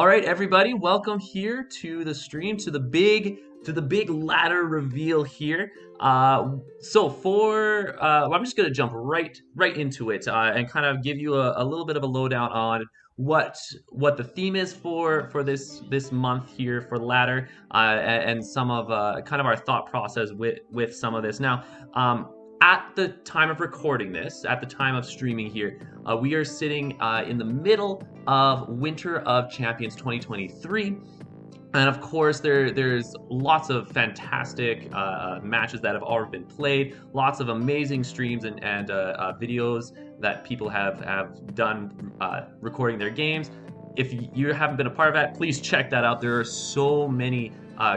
All right, everybody, welcome here to the stream, to the big ladder reveal here. Well, I'm just gonna jump right into it and kind of give you a little bit of a lowdown on what the theme is for this month here for ladder and some of kind of our thought process with some of this. Now, at the time of recording this, at the time of streaming here, we are sitting in the middle of Winter of Champions 2023. And of course, there's lots of fantastic matches that have already been played, lots of amazing streams and videos that people have done recording their games. If you haven't been a part of that, please check that out. There are so many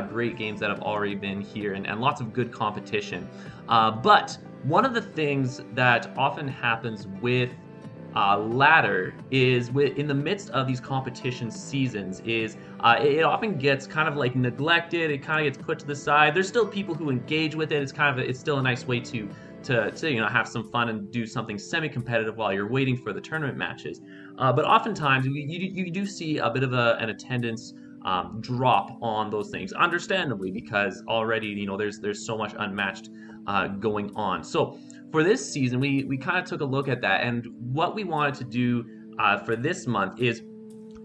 great games that have already been here and lots of good competition. But one of the things that often happens with ladder is in the midst of these competition seasons is it often gets kind of like neglected. It kind of gets put to the side. There's still people who engage with it. It's still a nice way to have some fun and do something semi-competitive while you're waiting for the tournament matches. But oftentimes you do see a bit of an attendance drop on those things, understandably, because already there's so much unmatched going on. So for this season, we kind of took a look at that, and what we wanted to do for this month is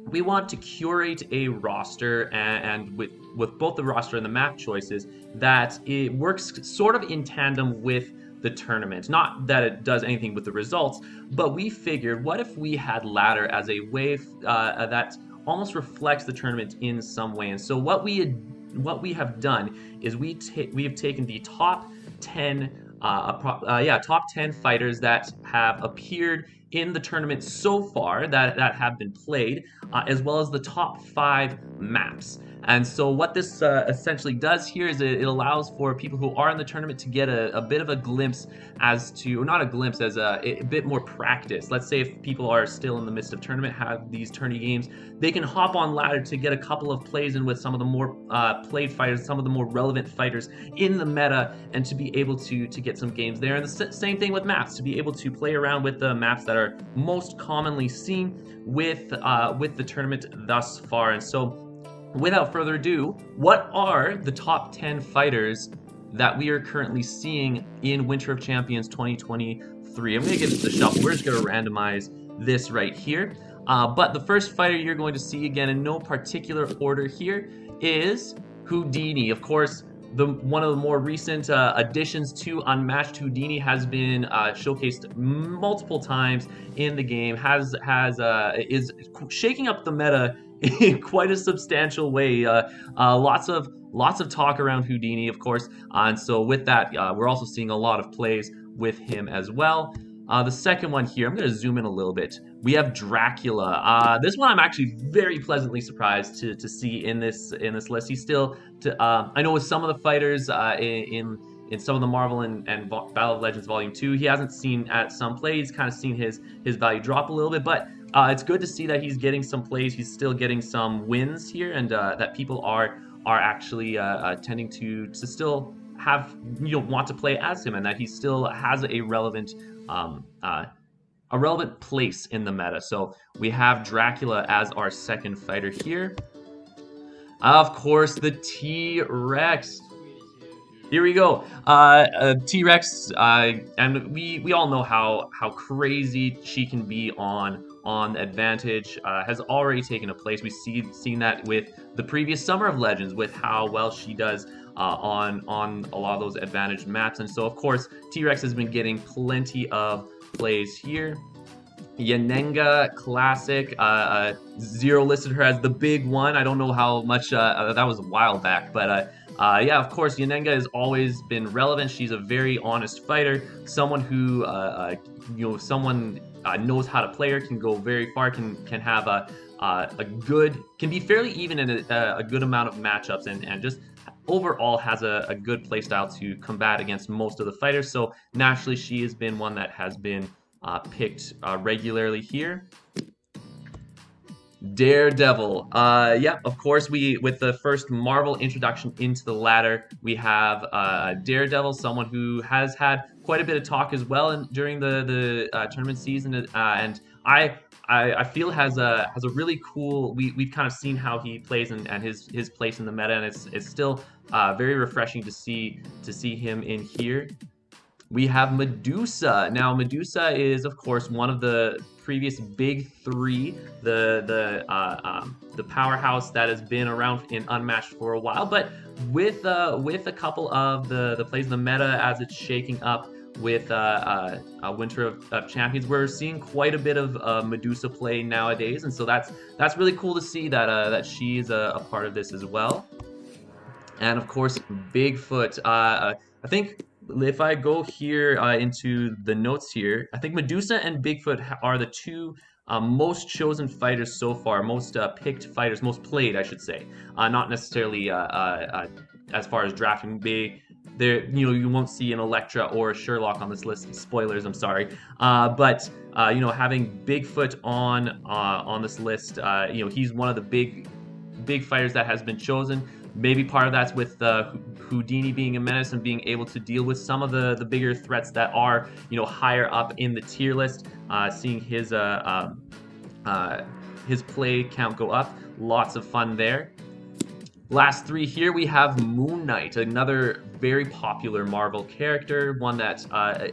we want to curate a roster and with both the roster and the map choices that it works sort of in tandem with the tournament. Not that it does anything with the results, but we figured, what if we had ladder as a way that almost reflects the tournament in some way? And so what we have done is we have taken the top 10 top 10 fighters that have appeared in the tournament so far that have been played, as well as the top 5 maps. And so what this essentially does here is it allows for people who are in the tournament to get a bit of a glimpse as to, or not a glimpse, as a bit more practice. Let's say if people are still in the midst of tournament, have these tourney games, they can hop on ladder to get a couple of plays in with some of the more played fighters, some of the more relevant fighters in the meta, and to be able to get some games there. And the same thing with maps, to be able to play around with the maps that are most commonly seen with the tournament thus far. And so, without further ado, what are the top 10 fighters that we are currently seeing in Winter of Champions 2023? I'm going to get into the shuffle. We're just going to randomize this right here. But the first fighter you're going to see, again, in no particular order here, is Houdini. Of course, one of the more recent additions to Unmatched. Houdini has been showcased multiple times in the game, is shaking up the meta in quite a substantial way. Lots of talk around Houdini, of course, and so with that, we're also seeing a lot of plays with him as well. The second one here, I'm going to zoom in a little bit. We have Dracula. This one I'm actually very pleasantly surprised to see in this list. He's still, I know with some of the fighters in some of the Marvel and Battle of Legends Volume 2, he hasn't seen at some plays, kind of seen his value drop a little bit, but it's good to see that he's getting some plays. He's still getting some wins here, and that people are actually tending to still have want to play as him, and that he still has a relevant place in the meta. So we have Dracula as our second fighter here. Of course, the T-Rex. Here we go. T-Rex, and we all know how crazy she can be on Advantage. Has already taken a place. We've seen that with the previous Summer of Legends, with how well she does on a lot of those Advantage maps. And so, of course, T-Rex has been getting plenty of plays here. Yanenga Classic. Zero listed her as the big one. I don't know how much, that was a while back, but yeah, of course, Yanenga has always been relevant. She's a very honest fighter, someone who knows how to play her, can go very far, can have can be fairly even in a good amount of matchups, and just overall has a good playstyle to combat against most of the fighters. So naturally, she has been one that has been picked regularly here. Daredevil. Yeah, of course, with the first Marvel introduction into the ladder, we have Daredevil, someone who has had quite a bit of talk as well during the tournament season, and I feel has a really cool. We've kind of seen how he plays and his place in the meta, and it's still very refreshing to see him in here. We have Medusa. Now, Medusa is, of course, one of the previous big three, the powerhouse that has been around in Unmatched for a while. But with a couple of the plays in the meta as it's shaking up with Winter of Champions, we're seeing quite a bit of Medusa play nowadays, and so that's really cool to see that she's a part of this as well. And of course, Bigfoot. I think if I go here into the notes here, I think Medusa and Bigfoot are the two most chosen fighters so far, most picked fighters, most played, I should say. Not necessarily as far as drafting. There, you won't see an Electra or a Sherlock on this list. Spoilers, I'm sorry. But having Bigfoot on this list, he's one of the big fighters that has been chosen. Maybe part of that's with Houdini being a menace and being able to deal with some of the bigger threats that are higher up in the tier list. Seeing his play count go up, lots of fun there. Last three here we have Moon Knight, another very popular Marvel character, one that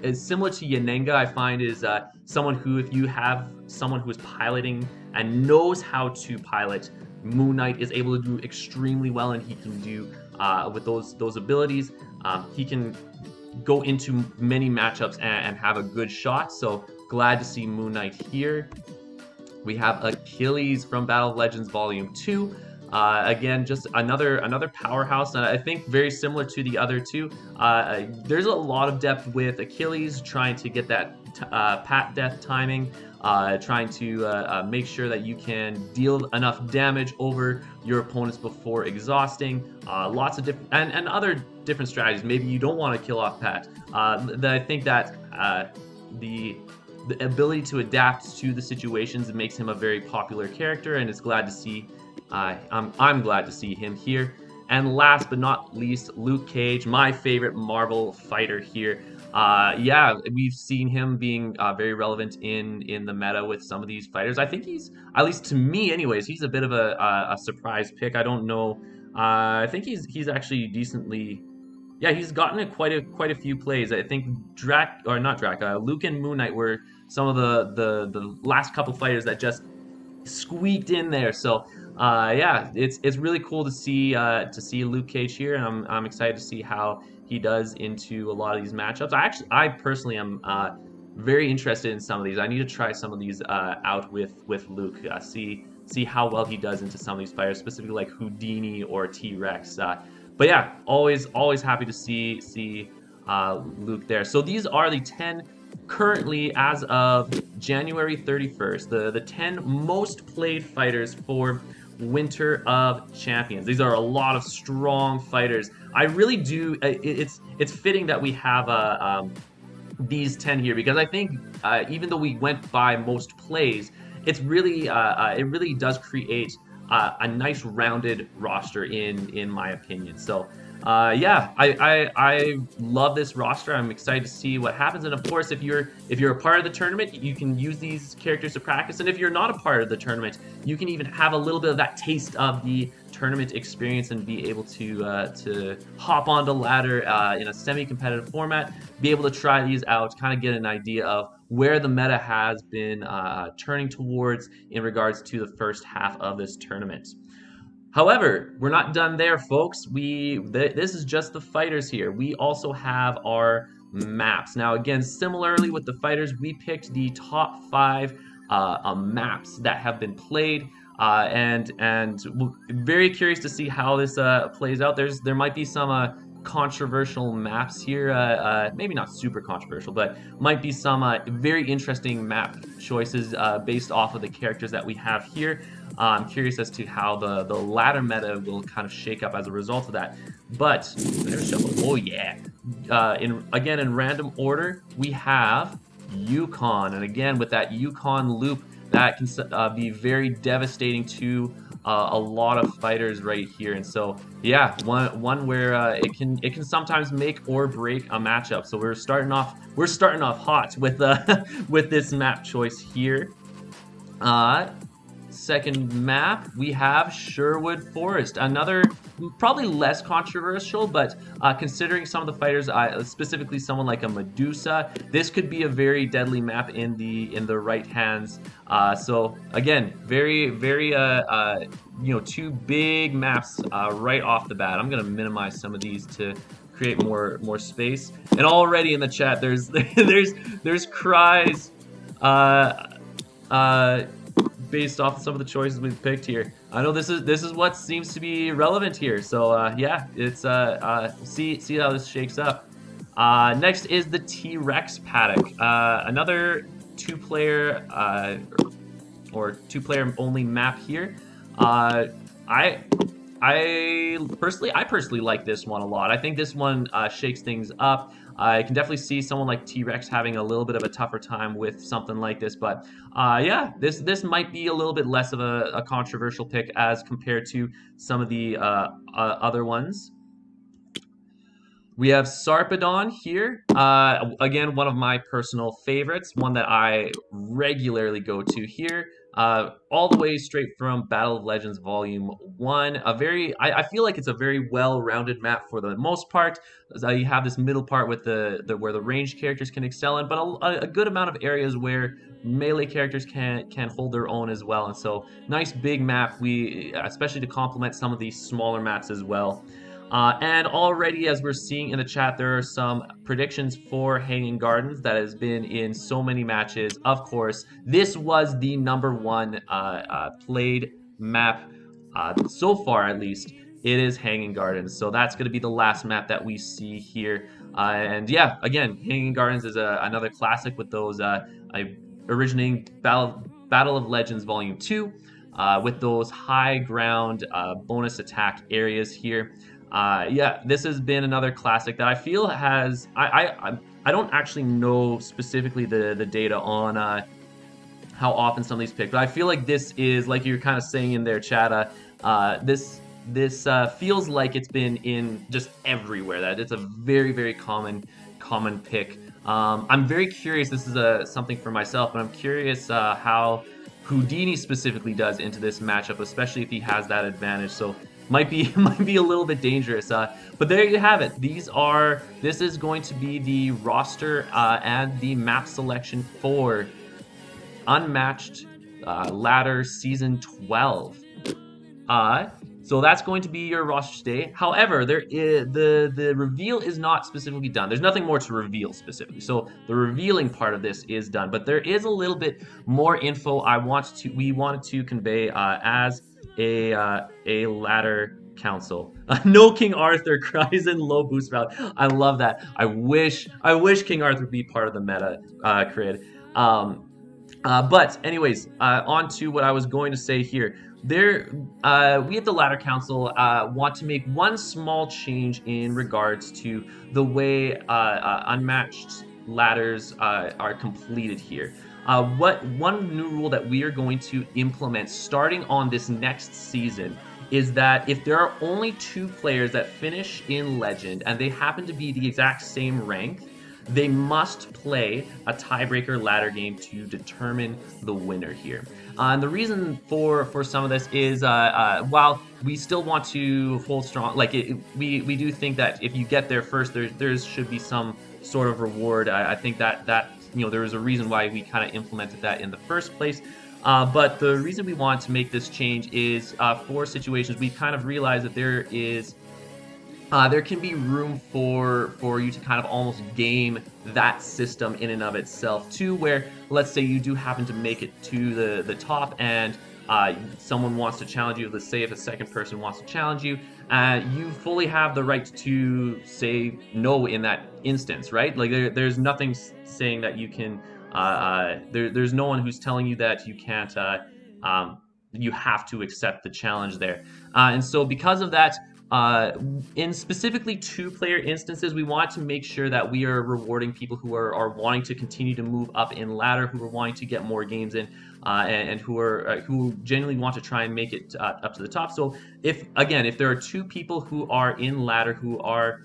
is similar to Yanenga. I find is someone who, if you have someone who is piloting and knows how to pilot, Moon Knight is able to do extremely well, and he can do with those abilities. He can go into many matchups and have a good shot. So glad to see Moon Knight here. We have Achilles from Battle of Legends Volume 2. Again, just another powerhouse. I think very similar to the other two. There's a lot of depth with Achilles, trying to get that pat death timing, trying to make sure that you can deal enough damage over your opponents before exhausting. Lots of different and other different strategies. Maybe you don't want to kill off Pat. I think that the ability to adapt to the situations makes him a very popular character, and it's glad to see. I'm glad to see him here. And last but not least, Luke Cage, my favorite Marvel fighter here. We've seen him being very relevant in the meta with some of these fighters. I think he's, at least to me anyways, he's a bit of a surprise pick. I don't know. I think he's actually decently. Yeah, he's gotten quite a few plays. I think Luke and Moon Knight were some of the last couple fighters that just squeaked in there. So it's really cool to see Luke Cage here, and I'm excited to see how he does into a lot of these matchups. I personally am very interested in some of these. I need to try some of these out with Luke. See how well he does into some of these fighters, specifically like Houdini or T-Rex. But yeah, always happy to see Luke there. So these are the 10 currently, as of January 31st, the 10 most played fighters for Winter of Champions. These are a lot of strong fighters. I really do. It's fitting that we have these 10 here, because I think even though we went by most plays, it's really it really does create a nice rounded roster in my opinion. So I love this roster. I'm excited to see what happens. And of course, if you're a part of the tournament, you can use these characters to practice. And if you're not a part of the tournament, you can even have a little bit of that taste of the tournament experience and be able to hop onto ladder in a semi-competitive format, be able to try these out, kind of get an idea of where the meta has been turning towards in regards to the first half of this tournament. However, we're not done there, folks. This is just the fighters here. We also have our maps. Now, again, similarly with the fighters, we picked the top 5 maps that have been played, and very curious to see how this plays out. There might be some controversial maps here, maybe not super controversial, but might be some very interesting map choices based off of the characters that we have here. I'm curious as to how the ladder meta will kind of shake up as a result of that. But oh yeah, in random order, we have Yukon, and again with that Yukon loop, that can be very devastating to a lot of fighters right here. And so yeah, one where it can sometimes make or break a matchup. So we're starting off hot with with this map choice here. Uh, Second map, we have Sherwood Forest. Another probably less controversial, but considering some of the fighters, specifically someone like a Medusa, this could be a very deadly map in the right hands. So again, very two big maps right off the bat. I'm gonna minimize some of these to create more space. And already in the chat, there's there's cries. Uh, uh, Based off some of the choices we've picked here. I know this is what seems to be relevant here. So yeah, it's see how this shakes up. Next is the T-Rex paddock. Another two-player or two-player only map here. I I personally like this one a lot. I think this one shakes things up. I can definitely see someone like T-Rex having a little bit of a tougher time with something like this, but yeah, this might be a little bit less of a controversial pick as compared to some of the other ones. We have Sarpedon here. Again, one of my personal favorites, one that I regularly go to here. All the way straight from Battle of Legends Volume 1. I feel like it's a very well-rounded map for the most part. You have this middle part with the where the ranged characters can excel in, but a good amount of areas where melee characters can hold their own as well. And so, nice big map. We especially to complement some of these smaller maps as well. And already, as we're seeing in the chat, there are some predictions for Hanging Gardens that has been in so many matches. Of course, this was the number one played map so far, at least. It is Hanging Gardens, so that's going to be the last map that we see here. And yeah, again, Hanging Gardens is another classic with those originating Battle of Legends Volume 2 with those high ground bonus attack areas here. Yeah, this has been another classic that I feel has I don't actually know specifically the data on how often some of these pick, but I feel like this is like you're kind of saying in there, Chad. This feels like it's been in just everywhere. That it's a very common pick. I'm very curious. This is something for myself, but I'm curious how Houdini specifically does into this matchup, especially if he has that advantage. So might be might be a little bit dangerous. But there you have it. This is going to be the roster and the map selection for Unmatched Ladder Season 12. So that's going to be your roster today. However, the reveal is not specifically done. There's nothing more to reveal specifically. So the revealing part of this is done, but there is a little bit more info we wanted to convey as a ladder council. No King Arthur cries in low boost value. I love that. I wish King Arthur would be part of the meta crit. But anyways, on to what I was going to say here. We at the Ladder Council want to make one small change in regards to the way unmatched ladders are completed here. One new rule that we are going to implement starting on this next season is that if there are only 2 players that finish in Legend and they happen to be the exact same rank, they must play a tiebreaker ladder game to determine the winner here. And the reason for some of this is while we still want to hold strong, we do think that if you get there first, there should be some sort of reward. I think that there was a reason why we kind of implemented that in the first place. But the reason we want to make this change is for situations we kind of realize that there can be room for you to kind of almost game that system in and of itself too, where let's say you do happen to make it to the top and someone wants to challenge you. Let's say if a second person wants to challenge you, you fully have the right to say no in that instance, right? Like there's nothing saying that you can. There's no one who's telling you that you can't. You have to accept the challenge there, and so because of that. In specifically 2-player instances, we want to make sure that we are rewarding people who are wanting to continue to move up in ladder, who are wanting to get more games in, and who genuinely want to try and make it up to the top. So if there are 2 people who are in ladder who are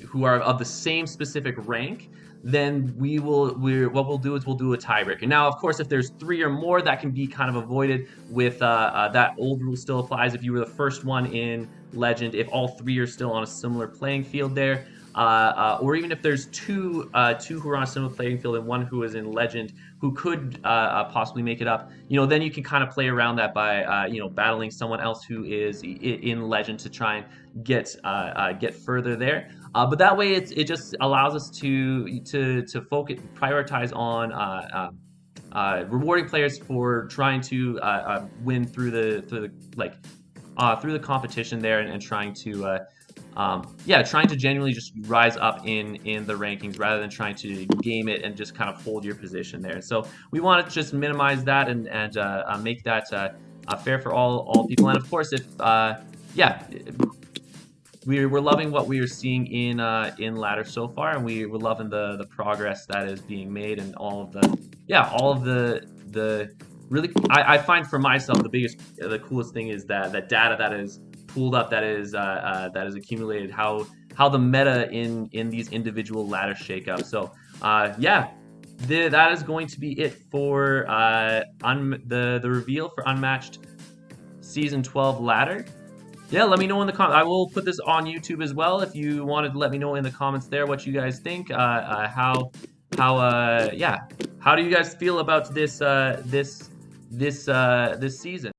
who are of the same specific rank, then what we'll do is we'll do a tiebreaker. Now, of course, if there's 3 or more, that can be kind of avoided with that old rule still applies if you were the first one in Legend, if all 3 are still on a similar playing field there. Or even if there's two who are on a similar playing field and one who is in Legend who could possibly make it up, then you can kind of play around that by battling someone else who is in Legend to try and get further there. But that way, it just allows us to focus, prioritize on rewarding players for trying to win through the competition there, and trying to trying to genuinely just rise up in the rankings rather than trying to game it and just kind of hold your position there. So we want to just minimize that and make that fair for all people. And of course, if we're loving what we are seeing in ladder so far, and we're loving the progress that is being made, and all of the really, I find for myself the coolest thing is that data that is pulled up, that is accumulated, how the meta in these individual ladders shake up. So that is going to be it for the reveal for Unmatched Season 12 ladder. Yeah, let me know in the comments. I will put this on YouTube as well if you wanted to let me know in the comments there what you guys think. How do you guys feel about this season?